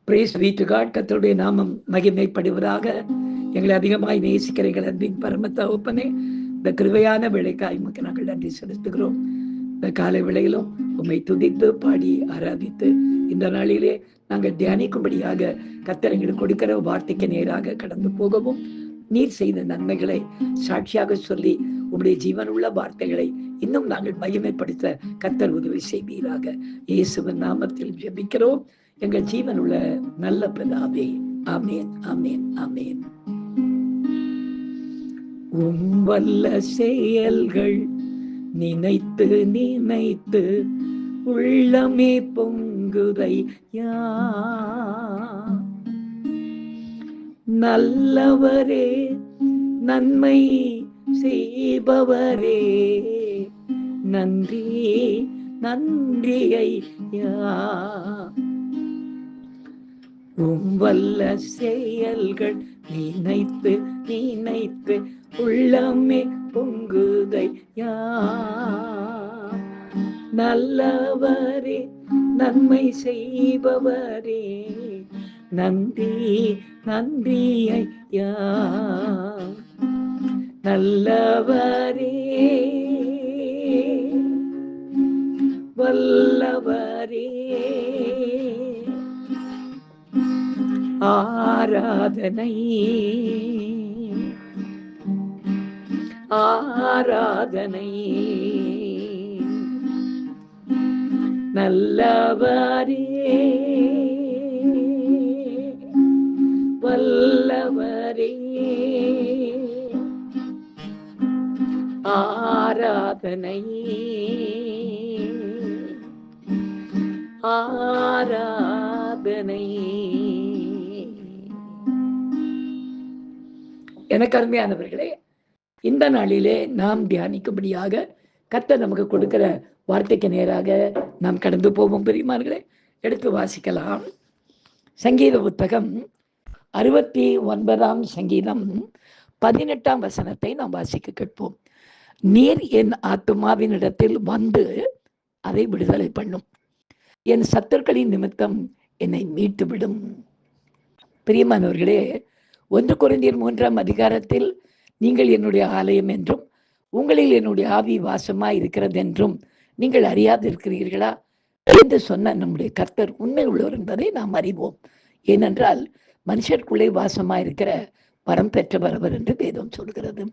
Brace B to God. கர்த்தருடைய நாமம் மகிமைப்படுவதாக. எங்களை அதிகமாய் நேசிக்கிற எங்கள் அன்பின் பரம தகப்பனே, இந்த கிருபையான வேளைக்காய் உமக்கு நாங்கள் நன்றி செலுத்துகிறோம். இந்த காலை வேளையிலும் உம்மை துதித்து பாடி ஆராதித்து இந்த நாளிலே நாங்கள் தியானிக்கும்படியாக கர்த்தர் எங்களுக்கு கொடுக்கிற வார்த்தைக்கு நேராக கடந்து போகவும், நீர் செய்த நன்மைகளை சாட்சியாக சொல்லி உம்முடைய ஜீவனுள்ள வார்த்தைகளை இன்னும் நாங்கள் மகிமைப்படுத்த கர்த்தர் உதவி செய்வீராக. இயேசுவின் நாமத்தில் ஜெபிக்கிறோம் எங்கள் ஜீவனுள்ள நல்ல பிதாவே. ஆமேன், ஆமேன், ஆமேன். உம் வல்ல செயல்கள் நினைத்து நினைத்து உள்ளமே பொங்குதையா. நல்லவரே, நன்மை செய்பவரே, நன்றி நன்றி ஐயா. உம் வல்ல செயல்கள் நினைத்து நினைத்து உள்ளமே பொங்குதையா. நல்லவரே, நன்மை செய்பவரே, நன்றி நன்றி ஐயா. நல்லவரே, வல்லவரே, ஆராதனை ஆராதனை. நல்லவரே, வல்லவரே, ஆராதனை ஆராதனை. எனக்கு அருமையானவர்களே, இந்த நாளிலே நாம் தியானிக்கும்படியாக கர்த்தர் நமக்கு கொடுக்கிற வார்த்தைக்கு நேராக நாம் கடந்து போவோம். பிரியமானவர்களே, எடுத்து வாசிக்கலாம். சங்கீத புத்தகம் 69ஆம் சங்கீதம் 18ஆம் வசனத்தை நாம் வாசிக்க கேட்போம். நீர் என் ஆத்துமாவினிடத்தில் வந்து அதை விடுதலை பண்ணும், என் சத்துருக்களின் நிமித்தம் என்னை மீட்டு விடும். பிரியமானவர்களே, 1 கொரிந்தியர் 3ஆம் அதிகாரத்தில் நீங்கள் என்னுடைய ஆலயம் என்றும் உங்களில் என்னுடைய ஆவி வாசமாய் இருக்கிறது என்றும் நீங்கள் அறியாதிருக்கிறீர்களா என்று சொன்ன நம்முடைய கர்த்தர் உண்மை உள்ளவர் என்பதை நாம் அறிவோம். ஏனென்றால் மனுஷருக்குள்ளே வாசமாயிருக்கிற வரம் பெற்றவர் அவர் என்று வேதம் சொல்கிறது.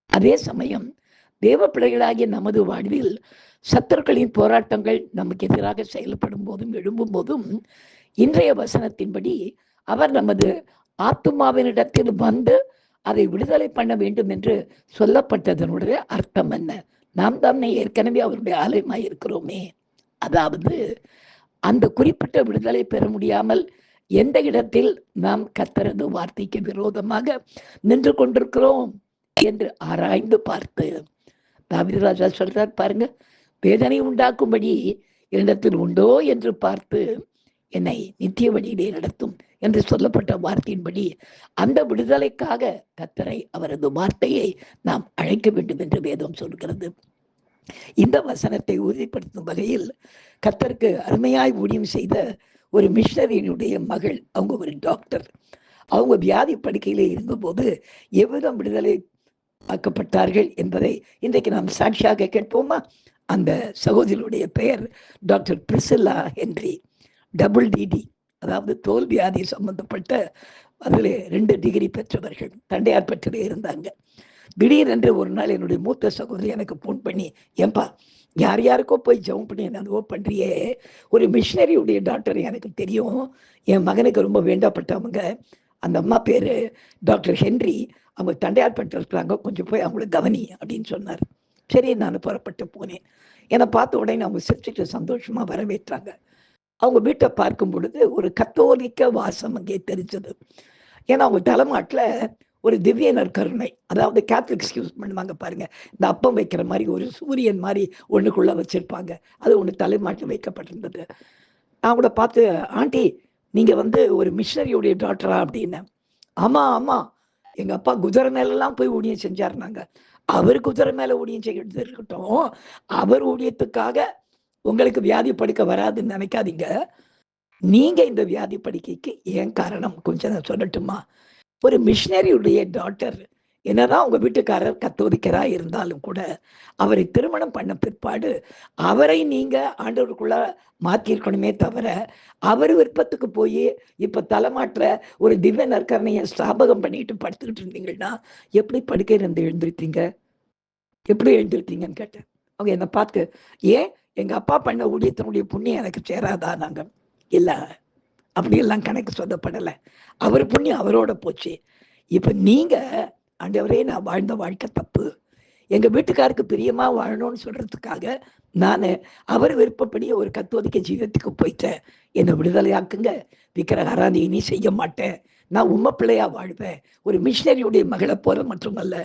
அதே சமயம் தேவ பிள்ளைகளாகிய நமது வாழ்வில் சத்துருக்களின் போராட்டங்கள் நமக்கு எதிராக செயல்படும் போதும் எழும்பும் போதும் இன்றைய வசனத்தின்படி அவர் நமது ஆத்துமாவினிடத்தில் வந்து அதை விடுதலை பண்ண வேண்டும் என்று சொல்லப்பட்டதனுடைய அர்த்தம் என்ன? நாம் தானே ஏற்கனவே அவருடைய ஆலயமாய் இருக்கிறோமே. அதாவது அந்த குறிப்பிட்ட விடுதலை பெற முடியாமல் எந்த இடத்தில் நாம் கர்த்தரது வார்த்தைக்கு விரோதமாக நின்று கொண்டிருக்கிறோம் என்று ஆராய்ந்து பார்த்து, தாவீது ராஜா சொல்றார் பாருங்க, வேதனை உண்டாக்கும்படி என்னிடத்தில் உண்டோ என்று பார்த்து என்னை நித்திய வழியிலே நடத்தும் என்று சொல்லப்பட்ட வார்த்தையின்படி அந்த விடுதலைக்காக கர்த்தரை, அவரது வார்த்தையை நாம் அழைக்க வேண்டும் என்று வேதம் சொல்கிறது. இந்த வசனத்தை உறுதிப்படுத்தும் வகையில் கர்த்தருக்கு அருமையாய் ஊழியம் செய்த ஒரு மிஷனரியினுடைய மகள், அவங்க ஒரு டாக்டர், அவங்க வியாதி படுக்கையிலே இருந்தபோது எவ்விதம் விடுதலை ஆக்கப்பட்டார்கள் என்பதை இன்றைக்கு நாம் சாட்சியாக கேட்போமா? அந்த சகோதரியுடைய பெயர் டாக்டர் பிரிசில்லா ஹென்றி. WDD, அதாவது தோல் வியாதி சம்பந்தப்பட்ட அதில் 2 டிகிரி பெற்றவர்கள். தண்டையார் பெற்றே இருந்தாங்க. திடீரென்று ஒரு நாள் என்னுடைய மூத்த சகோதரி எனக்கு ஃபோன் பண்ணி, ஏன்பா யார் யாருக்கோ போய் ஜெபம் பண்ணி என்னவோ பண்ணுறியே, ஒரு மிஷினரியுடைய டாக்டர் எனக்கு தெரியும், என் மகனுக்கு ரொம்ப வேண்டப்பட்டவங்க, அந்த அம்மா பேர் டாக்டர் ஹென்றி, அவங்க தண்டையார் பெற்று இருக்கிறாங்க, கொஞ்சம் போய் அவங்கள கவனி அப்படின்னு சொன்னார். சரி, நான் புறப்பட்டு போனேன். என்னை பார்த்த உடனே அவங்க சிரிச்சுட்டு சந்தோஷமாக வரவேற்றாங்க. அவங்க வீட்டை பார்க்கும் பொழுது ஒரு கத்தோலிக்க வாசம் அங்கே தெரிஞ்சது. ஏன்னா அவங்க தலைமாட்டில் ஒரு திவ்ய நற்கருணை, அதாவது கேத்தலிக்ஸ் யூஸ் பண்ணுவாங்க பாருங்க, இந்த அப்பம் வைக்கிற மாதிரி ஒரு சூரியன் மாதிரி ஒன்றுக்குள்ள வச்சிருப்பாங்க, அது ஒன்று தலைமாட்டில் வைக்கப்பட்டிருந்தது. நான் கூட பார்த்து, ஆண்டி நீங்கள் ஒரு மிஷனரியுடைய டாக்டரா அப்படின்னு. ஆமாம் ஆமாம், எங்கள் அப்பா குதிரை மேலெல்லாம் போய் ஊழியம் செஞ்சாருனாங்க. அவர் குதிரை மேலே ஊழியம் செய்கிறது இருக்கட்டும், அவர் ஊழியத்துக்காக உங்களுக்கு வியாதி படுக்க வராதுன்னு நினைக்காதீங்க. நீங்க இந்த வியாதி படுக்கைக்கு ஏன் காரணம் கொஞ்சம் நான் சொல்லட்டுமா? ஒரு மிஷினரியுடைய டாட்டர் என்னதான் உங்க வீட்டுக்காரர் கத்தோலிக்கரா இருந்தாலும் கூட, அவரை திருமணம் பண்ண பிற்பாடு, அவரை நீங்க ஆண்டவருக்குள்ள மாத்தியிருக்கணுமே தவிர, அவர் விருப்பத்துக்கு போயி, இப்ப தலைமாட்ல ஒரு திவ்ய நற்கருணைய ஸ்தாபகம் பண்ணிட்டு படுத்துக்கிட்டு இருந்தீங்கன்னா, எப்படி படுக்கையிலிருந்து எழுந்திருப்பீங்க? எப்படி எழுந்திருப்பீங்கன்னு கேட்டேன். அவங்க என்ன பார்த்து, "ஏன் எங்க அப்பா பண்ண ஊழியத்தினுடைய புண்ணியம் எனக்கு சேராதான்னாங்க." இல்ல, அப்படியெல்லாம் கணக்கு சொல்லப்படல. அவர் புண்ணியம் அவரோட போச்சு. இப்ப நீங்க, "ஆண்டவரே நான் வாழ்ந்த வாழ்க்கை தப்பு. எங்க வீட்டுக்காருக்கு பிரியமா வாழணும்னு சொல்றதுக்காக, நானு அவர் விருப்பப்படி ஒரு கத்தோலிக்க ஜீவியத்துக்கு போயிட்டேன். என்ன விடுதலையாக்குங்க. விக்கிரக ஆராதனை இனி செய்ய மாட்டேன். நான் உம்ம பிள்ளையா வாழ்வேன். ஒரு மிஷினரியுடைய மகள போல மட்டுமல்ல,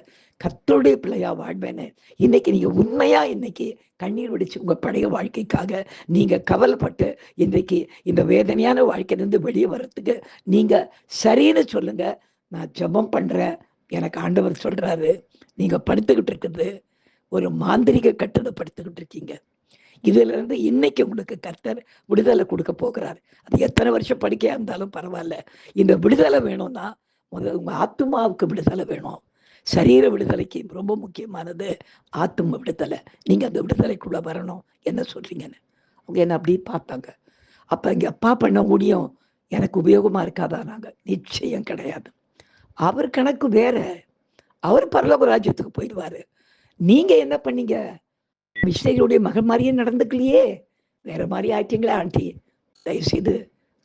கர்த்தருடைய பிள்ளையா வாழ்வேன்னு." இன்னைக்கு நீங்க உண்மையா இன்னைக்கு கண்ணீர் வடிச்சு உங்க பழைய வாழ்க்கைக்காக நீங்க கவலைப்பட்டு, இன்றைக்கு இந்த வேதனையான வாழ்க்கையிலிருந்து வெளிய வர்றதுக்கு நீங்க சரின்னு சொல்லுங்க. நான் ஜெபம் பண்றேன். எனக்கு ஆண்டவர் சொல்றாரு, நீங்க படுத்துக்கிட்டு இருக்குது ஒரு மாந்திரீக கட்டுல படுத்துக்கிட்டு இருக்கீங்க. இதிலிருந்து இன்னைக்கு உங்களுக்கு கர்த்தர் விடுதலை கொடுக்க போகிறார். அது எத்தனை வருஷம் படுக்கையா இருந்தாலும் பரவாயில்ல. இந்த விடுதலை வேணும்னா, முதல்ல உங்க ஆத்துமாவுக்கு விடுதலை வேணும். சரீர விடுதலைக்கு ரொம்ப முக்கியமானது ஆத்தும விடுதலை. நீங்க அந்த விடுதலைக்குள்ள வரணும். என்ன சொல்றீங்கன்னு. அவங்க என்ன அப்படியே பார்த்தாங்க. அப்ப எங்க அப்பா பண்ண ஊழியம் எனக்கு உபயோகமா இருக்காதான்னாங்க. நிச்சயம் கிடையாது. அவர் கணக்கு வேற. அவர் பரலோக ராஜ்யத்துக்கு போயிடுவாரு. நீங்க என்ன பண்ணீங்க? மிஷினரியுடைய மகன் மாரியே நடந்துக்கலையே! வேற மாரி ஆயிட்டீங்களே ஆண்டி. தயவுசெய்து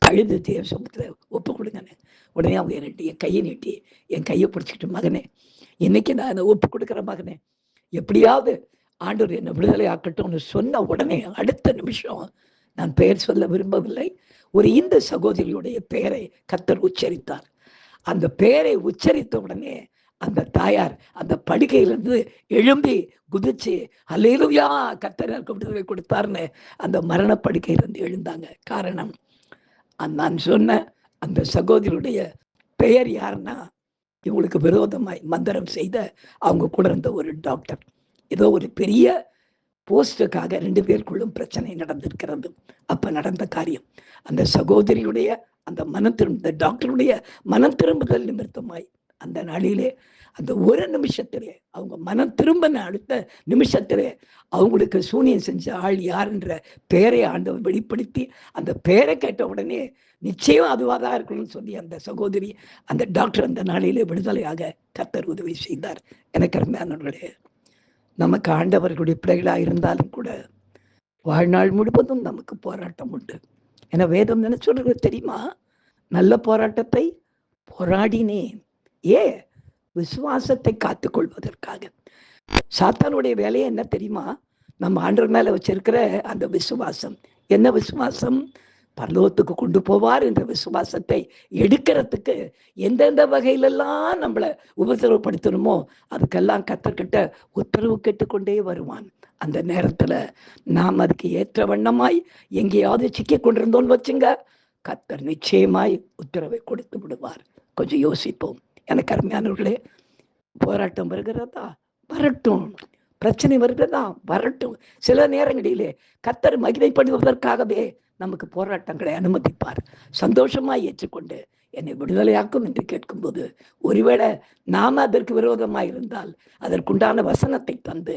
அழுது தேவ சமூகத்துல ஒப்பு கொடுங்கன்னு. உடனே அவங்க என் கைய நீட்டி, என் கைய பிடிச்சுக்கிட்டு, "மகனே, இன்னைக்கு நான் ஒப்பு கொடுக்குறேன் மகனே. எப்படியாவது ஆண்டவர் என்ன விடுதலை ஆக்கட்டும்னு" சொன்ன உடனே அடுத்த நிமிஷம், நான் பெயர் சொல்ல விரும்பவில்லை, ஒரு இந்து சகோதரியுடைய பெயரை கர்த்தர் உச்சரித்தார். அந்த பெயரை உச்சரித்த உடனே அந்த தாயார் அந்த படுக்கையிலிருந்து எழும்பி குதிச்சு, அல்லேலூயா, கர்த்தர் எனக்கு விடுதலை கொடுத்தார்ன்னு அந்த மரண படுக்கையிலிருந்து எழுந்தாங்க. காரணம், நான் சொன்ன அந்த சகோதரியுடைய பெயர் யாருன்னா, இவங்களுக்கு விரோதமாய் மந்திரம் செய்த அவங்க கூட இருந்த ஒரு டாக்டர். ஏதோ ஒரு பெரிய போஸ்டுக்காக 2 பேருக்குள்ளும் பிரச்சனை நடந்திருக்கிறது. அப்ப நடந்த காரியம். அந்த சகோதரியுடைய அந்த இந்த டாக்டருடைய மனம் திரும்புதல் நிமித்தமாய் அந்த நாளிலே அந்த ஒரு நிமிஷத்திலே அவங்க மனம் திரும்பின அடுத்த நிமிஷத்திலே அவங்களுக்கு சூனியம் செஞ்ச ஆள் யாருன்ற பெயரை ஆண்டவர் வெளிப்படுத்தி, அந்த பெயரை கேட்ட உடனே நிச்சயம் அதுவாக தான் இருக்கணும்னு சொல்லி அந்த சகோதரி அந்த டாக்டர் அந்த நாளிலே விடுதலையாக கர்த்தர் உதவி செய்தார். எனக்கு அருமையானவர்களே, நமக்கு ஆண்டவர்களுடைய பிள்ளைகளாக இருந்தாலும் கூட வாழ்நாள் முழுவதும் நமக்கு போராட்டம் உண்டு. ஏன்னா வேதம் என்ன சொல்றது தெரியுமா? நல்ல போராட்டத்தை போராடினேன். ஏன்? விசுவாசத்தை காத்துக்கொள்வதற்காக. சாத்தானுடைய வேலையே என்ன தெரியுமா? நம்ம ஆண்டவர் மேல வச்சிருக்கிற அந்த விசுவாசம். என்ன விசுவாசம்? பரலோகத்துக்கு கொண்டு போவார் என்ற விசுவாசத்தை எடுக்கிறதுக்கு எந்தெந்த வகையிலெல்லாம் நம்மளை உபத்திரவப்படுத்தணுமோ அதுக்கெல்லாம் கர்த்தர்கிட்ட உத்தரவு கேட்டுக்கொண்டே வருவான். அந்த நேரத்துல நாம் அதுக்கு ஏற்ற வண்ணமாய் எங்கேயாவது சிக்கி கொண்டிருந்தோம்னு வச்சுங்க, கர்த்தர் நிச்சயமாய் உத்தரவை கொடுத்து விடுவார். கொஞ்சம் யோசிப்போம். எனக்கு அருமையானவர்களே, போராட்டம் வருகிறதா? வரட்டும். பிரச்சனை வருகிறதா? வரட்டும். சில நேரங்களிலே கர்த்தர் மகிமைப்படுவதற்காகவே நமக்கு போராட்டங்களை அனுமதிப்பார். சந்தோஷமாய் ஏற்றுக்கொண்டு என்னை விடுதலையாக்கும் என்று கேட்கும்போது, ஒருவேளை நாம அதற்கு விரோதமாய் இருந்தால் அதற்குண்டான வசனத்தை தந்து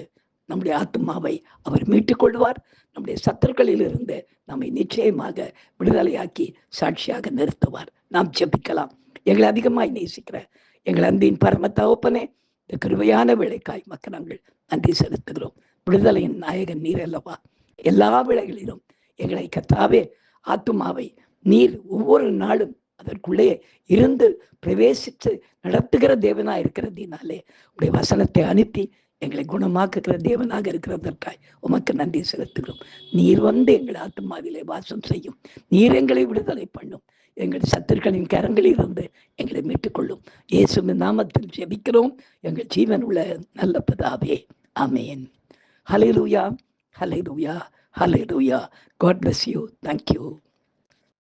நம்முடைய ஆத்துமாவை அவர் மீட்டுக் கொள்வார். நம்முடைய சத்துருக்களில் இருந்து நம்மை நிச்சயமாக விடுதலையாக்கி சாட்சியாக நிறுத்துவார். நாம் ஜெபிக்கலாம். எங்களை அதிகமாய் நேசிக்கிற எங்கள் அன்பின் பரம தகப்பனே, இந்த கிருபையான வேளைக்காய் மக்கள் நாங்கள் நன்றி செலுத்துகிறோம். விடுதலையின் நாயகன் நீர் அல்லவா? எல்லா வேளைகளிலும் எங்களை கர்த்தாவே, ஆத்துமாவை நீர் ஒவ்வொரு நாளும் அதற்குள்ளே இருந்து பிரவேசித்து நடத்துகிற தேவனா இருக்கிறதினாலே உடைய வசனத்தை அனுப்பி எங்களை குணமாக்குகிற தேவனாக இருக்கிறதற்காய் உமக்கு நன்றி செலுத்துகிறோம். நீர் வந்து எங்கள் ஆத்துமாவிலே வாசம் செய்யும். நீர் எங்களை விடுதலை பண்ணும். எங்கள் சத்துருக்களின் கரங்களில் இருந்து எங்களை மீட்டுக்கொள்ளும். இயேசுவின் நாமத்தில் ஜெபிக்கிறோம் எங்கள் ஜீவன் உள்ள நல்ல பிதாவே. ஆமென். ஹல்லேலூயா, ஹல்லேலூயா, ஹல்லேலூயா. God bless you. Thank you.